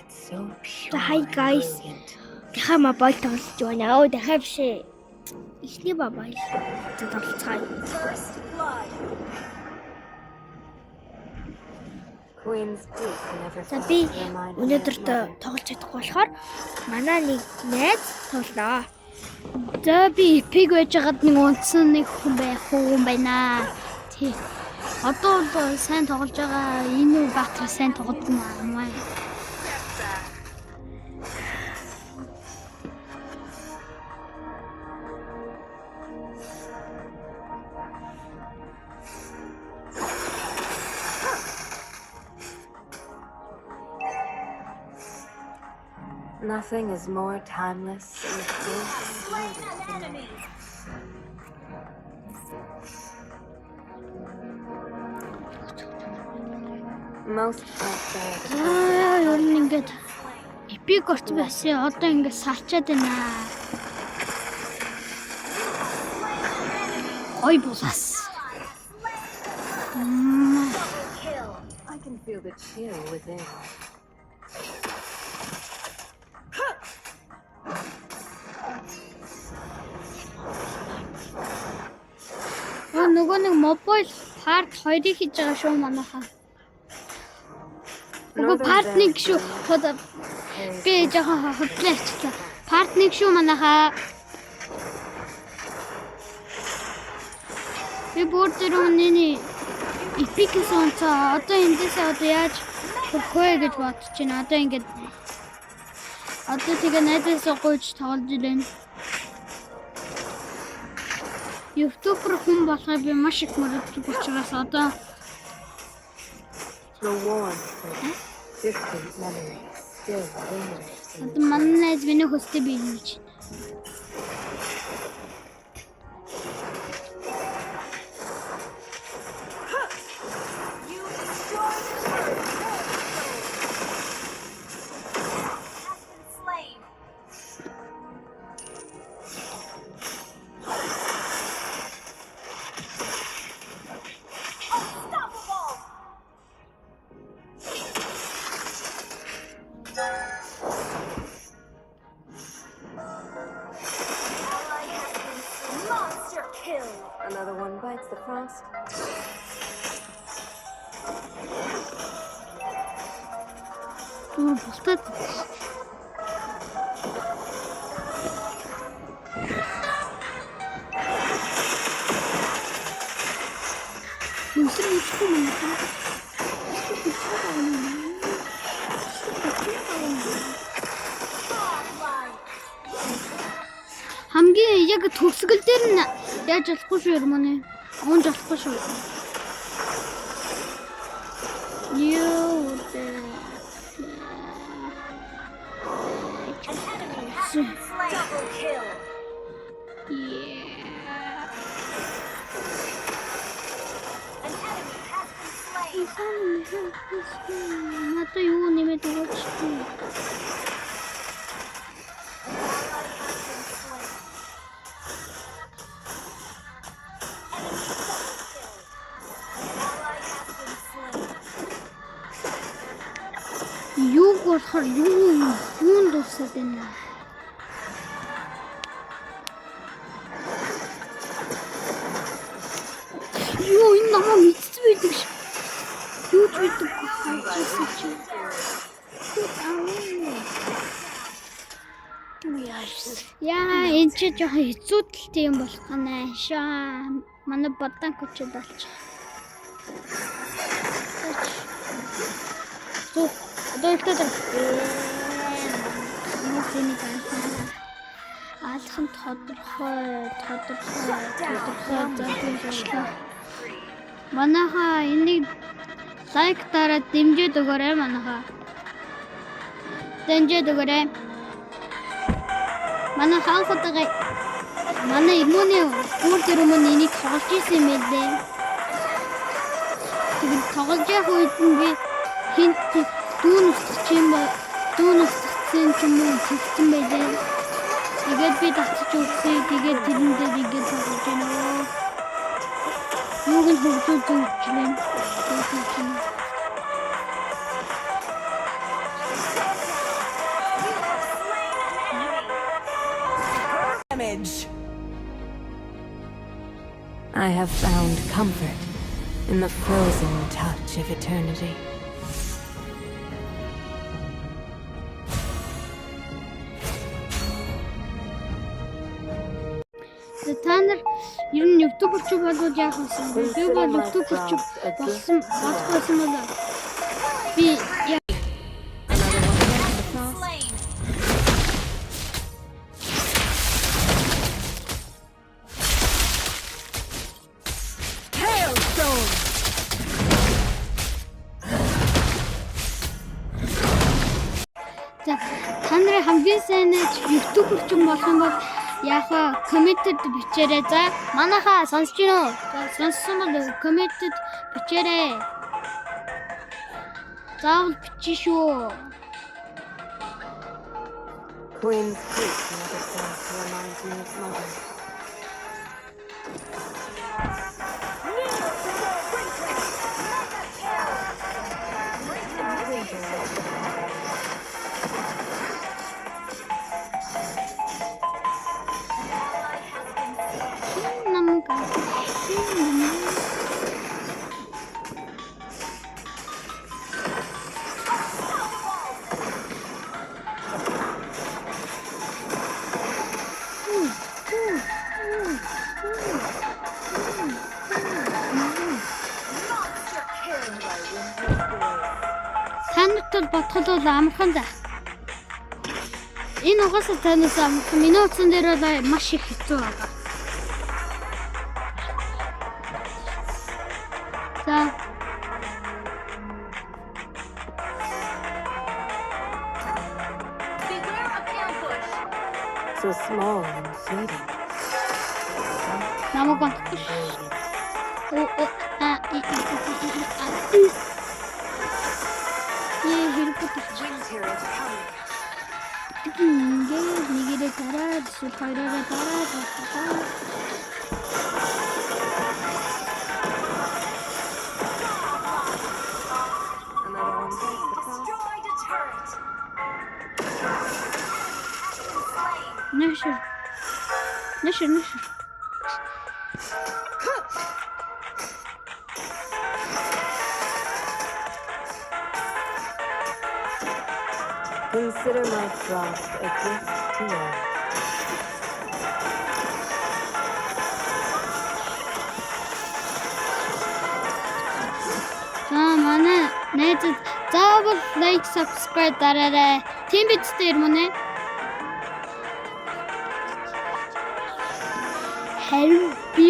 Hi guys. Дахиад мобайл тоглож байна. Оо дахиад биш ээ. Ихний мобайл тоглоцгаая. За би өнөөдөр тоглож чадахгүй болохоор манай нэг найз тоглоо. За би эпиг байж хагаад нэг унтсан нэг хүн байна. Тий. Одоо бол сайн тоглож байгаа. Энэ баатар сайн тоглодог юм аа. Nothing is more timeless than the enemy. Most Ер нь ингээд эпик орч байсан. Одоо ингээд сарчаад байна. Ой булаас. I can feel the chill within. Нөгөө нэг mobile part 2-ыг хийж байгаа шүү манайхаа. Нөгөө part 1 шүү. Би жоохон хөтлөөчлээ. Part 1 шүү манайхаа. Би бүр тэр үнэний epic сонцоо. Одоо эндээсээ одоо яаж хөхөө гэж бодож байна. Одоо ингээд тэгээ найдасаа гойж тоглож илэн. YouTube-р хүн болохыг би маш их мөрөддөг учраас одоо манай миний хөстө би хийж байна. Another one bites the frost. Бусдад хамгийн яг төгсгөл дээр нь яаж болохгүй шүү юм аа. Унж болохгүй шүү. Double kill. Надад юу нэмээд өгөөч. Юу болохоор юу дуусаад байна. Юу энэ намаа мэдсэн байдаг ш. Юу ч мэддэг хайчсан чи. Яа энэ ч жоохон хэцүү талтай юм болох гэнэ. Шаа манай боданко ч болж. Одоо ихтэй алхан тодорхой задлаа. Манайхаа энийг лайк дараад дэмжиж өгөөрэй манайхаа. Дэмжиж өгөөрэй. Манай хаалхатайгаа манай эмөөний бүр тэр өмнө энийг тоглож исэн юм байлээ. Тэгээд тоглож явах үед нь би хинт дүүн устгсан юм тэгсэн байлээ. Тэгээд би татчих үгүй. Тэгээд тэрэндээ ингээд тоглож байна. Юуг нь хөгжүүлж өгчлээ. Damage. I have found comfort in the frozen touch of eternity. Та нар ер нь ютуберч болоод яах вэ? Би бол ютуберч болсон болсон бол би та нарын хамгийн сайн ютуберч болох юм бол яг комментэд бичээрэй. За манайхаа сонсож гинөө. Сонссон бол комментэд бичээрэй. Заавал бичиж шүү. Queen's Creek never fails to remind me of mother. Танарт бодхол бол амархан да. Энэ угаасаа танаас амархан. Миний утсан дээр бол маш их хэцүү байгаа. За. So small and fleeting. Намайг бат. Нэгэрэ тараад сухараа тараад. Нэшэр. Consider my frost a gift to all. Манай найзад заавал like, subscribe дараарай. Тийм биз дээ юм уу? Харин би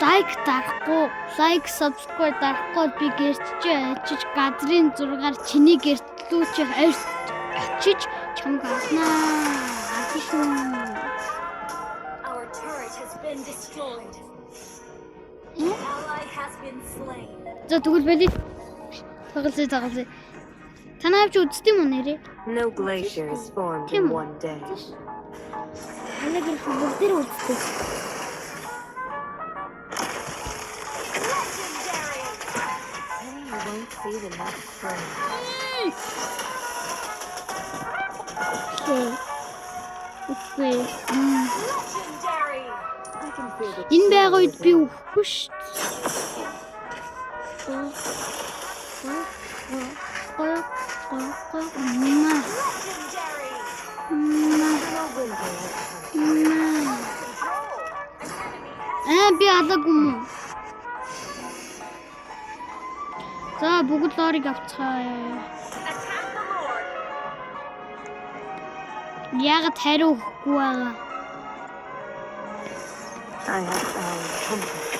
like дарахгүй, like, subscribe дарахгүй би гэрчээ очиж газрын зургаар чиний гэртлүү чи очиж чамд авнаа. Our turret has been destroyed. An ally has been slain. За тэгвэл бэлий. Тоглоё. Танаа авч үзт юм уу нэрээ? No glacier is formed in one day. Ханаг их бүгдээр үзтээ. You won't see the next spring. Үгүй. Legendary. I can feel the Энэ байгаа үед би үхэхгүй шүү. Legendary. Би алаагүй юм уу? За бүгд лорыг авцгаая. Attack the Lord. Ягд хариу өгөхгүй байгаа. I have found comfort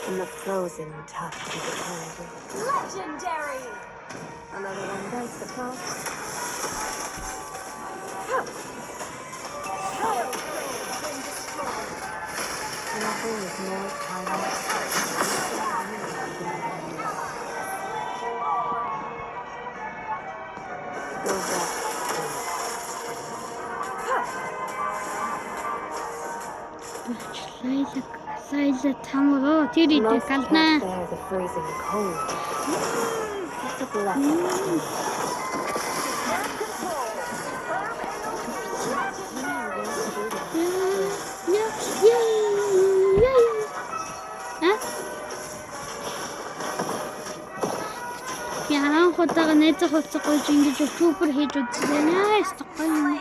in the frozen touch of eternity. Legendary. Another one bites the dust. Nothing is more timeless. Go back. Лайла тамгаа тэр идэ галнаа. Bear the freezing cold. Just a blessing. Надаа найзаа хувцас гойж ингэж ютубер хийж үзсэн. Ястахгүй юм.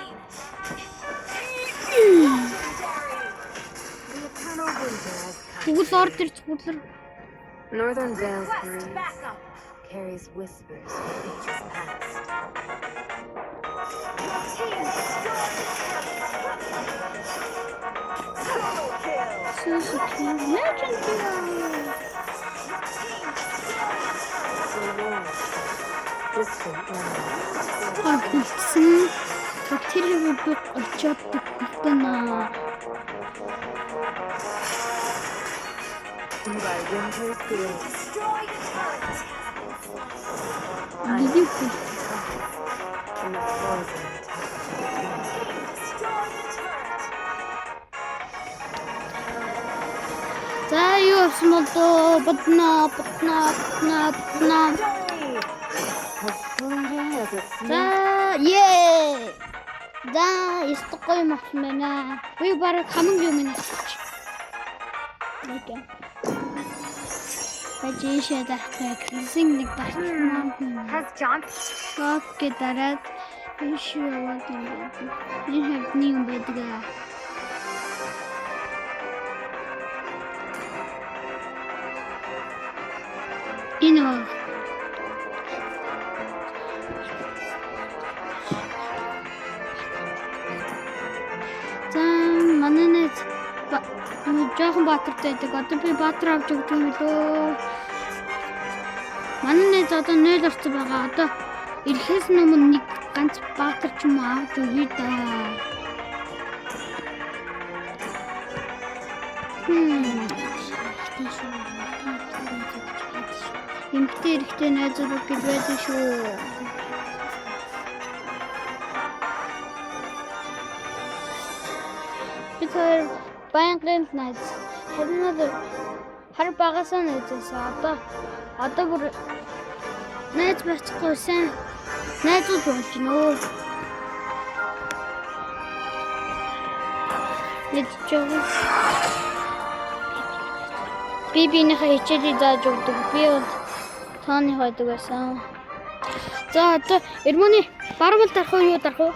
Тэгвэл ордер зүгээр. Northern Vale's breeze Backup. carries whispers of ages past. Team Solo kill. Suzuki Legendary. The war, distant memories. Агуулсан. Тэр хэвээр очоод гэнэ. By winter's grace, Destroy the turret. Видео. in the frozen touch. Destroy the turret. За юу авсан бол доо бодно. As fleeting as a За snake. е. За ястахгүй юм авсан байна. Би бараг хамгийн юм нэг. Окей. Бажишээ дахтай крисинг нэг тахсан. Has John Окей дараад биш яваад юм. Энэ хэвний юм байдаг. Энэ за манай нэг жоохон баатартай байдаг. Одоо би баатар авч өгдөг юм лөө. Манай нэг одоо 0 орцсон байгаа. Одоо ирэхээс өмнө нэг ганц баатар ч юм уу авч өгье да. Эмэгтэй эрэгтэй найзууд гэж байдаг шүү. Бид хоёр баянгын найз. Хар багасаа найзсаа. Одоо бүр найз байхгүй сайн найзууд болж нөө. Лэжжөө. Бибинийхээ хичээлийг зааж өгдөг. Би бол тооны хойдог байсан. За одоо Эрмөний баруун дарах уу юу дарах уу?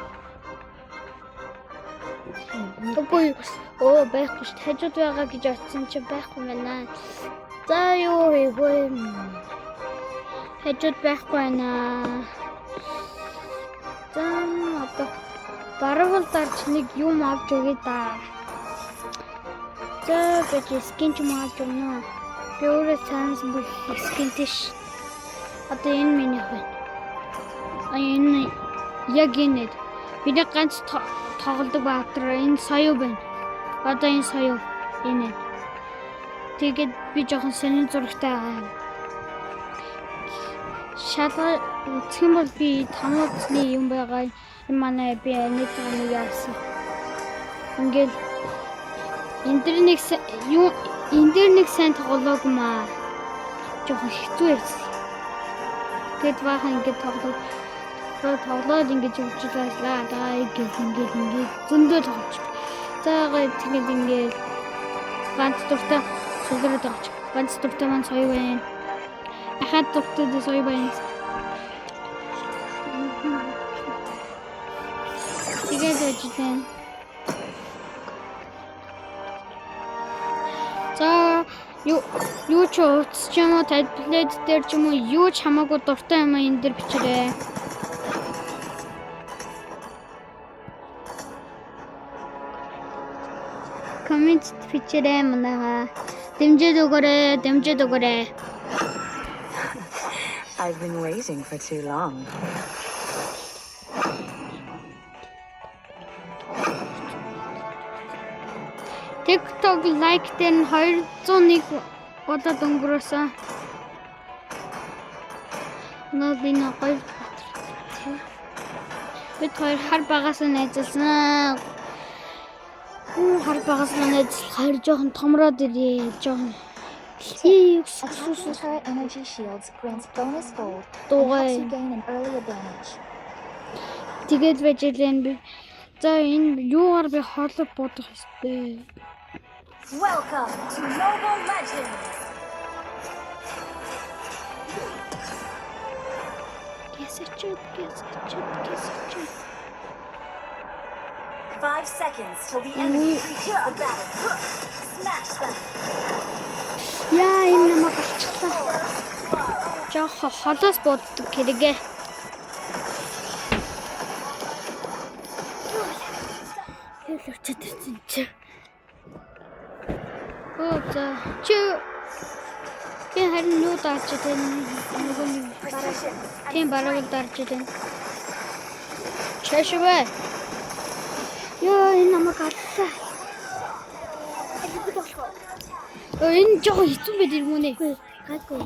Үгүй байхгүй шүү. Хажууд байгаа гэж бодсон чи байхгүй байна. За юу хийх вэ? Хажууд байхгүй байна. За одоо баруун дарч нэг юм авч өгье да. За гэж скин ч юм авч өгнө. Би өөрөө цаанаас бүх скин тийш. Одоо энэ минийх байна. Энэ яг энэ. Би нэг ганц тоглодог баатар энэ соёо байна. Одоо энэ соёо энэ. Тэгээд би жоохон сонин зурагтай байгаа. Шалга үзэх юм бол би тамаацны юм байгаа. Энэ манай би нэг яасан. Ингээл интернет сайн тоглоог маа. Жоохон хэцүү байсан. Тэгэд баахан ингээд тоглоод ингэж явуулчихлаа. Аа ингээд зөндөө тоглож. За тэгээд ингээд ганц дуртай суулгаад байгаа. Ганц дуртай маань соёо байна. Ахад дуртай соёо байна. Тэгээд ажиглаа. За юу ч утас ч юм уу таблет дээр ч юм уу юу ч хамаагүй дуртай юм энэ дээр бичээрэй. Коммент бичээрэй манайгаа. Дэмжиж өгөөрэй. I've been waiting for too long. TikTok like дээр 201 болоод өнгөрөөсөн. Нолино гоё. Бид хоёр хар багасаа найзалсан. Хар багасаа найзал хоёр жоохон томроод ирээ. Жоохон Attacking turret energy shields grants bonus gold and helps you gain an early advantage. Тэгээд бэжэлэн би. За энэ юугаар би хоолой бодох хэвчээ. Welcome to Mobile Legends. Гэсэчэд. 5 seconds till the enemy reaches the battle. Smash them. Яа энэ намайг алчлаа. Жоо холоос боддог хэрэгээ. Хэл очиж ирсэн чи. Оо за чи би харин юу даарч байна нөгөө нэг тийм бараг л даарч байна. Чашвэ. Яа энэ намайг аллаа. Энэ жоо хэцүү байд юм уу нэ? Гайгүй.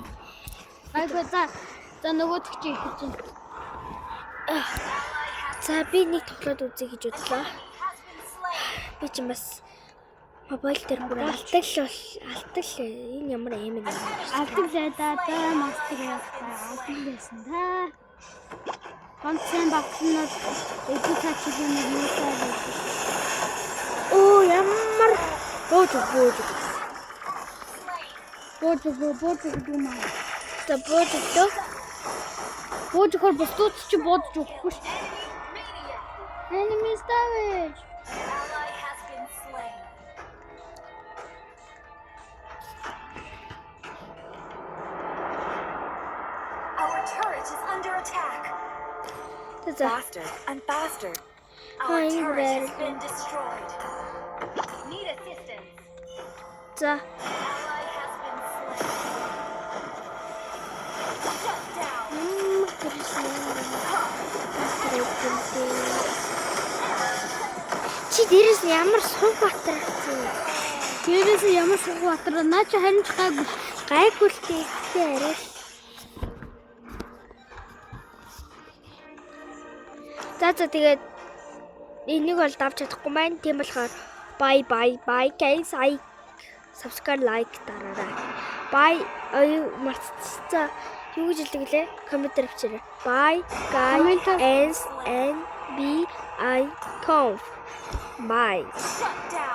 Айгуу за нөгөөдөг чи хийж байна. За би нэг тоглоод үзье гэж бодлоо. Би ч бас мобайл дээр бүр алтал энэ ямар юм бэ? Алтан зайдаа мастер ястаа алтан байсан та. Ганцхан багтнаад эдгээр цаачгийн нэг юу таа. Оо ямар бууж гэмаа. та буудлоо. Боожхор бостууд чи бодож өгөхгүй ш. Enemies damage. Ally has been slain. Our turret is under attack. За Faster and faster. Our Fine, turret has well. been destroyed. Need assistance. за Ally has been slain. Shut down. чи дээрээс нь ямар сувг батрагцсан. Дээрээс ямар шуг батар наа чи харин ч Гайгүй л тийхтэй арай. За тэгээд энийг бол давж чадахгүй маань. Тийм болохоор bye guys. Subscribe like дараарай. Bye марцсан. Юу гэж хэлдэг лээ? Комментээр бичээрэй. Bye guys and be I conf. Bye. Shut down.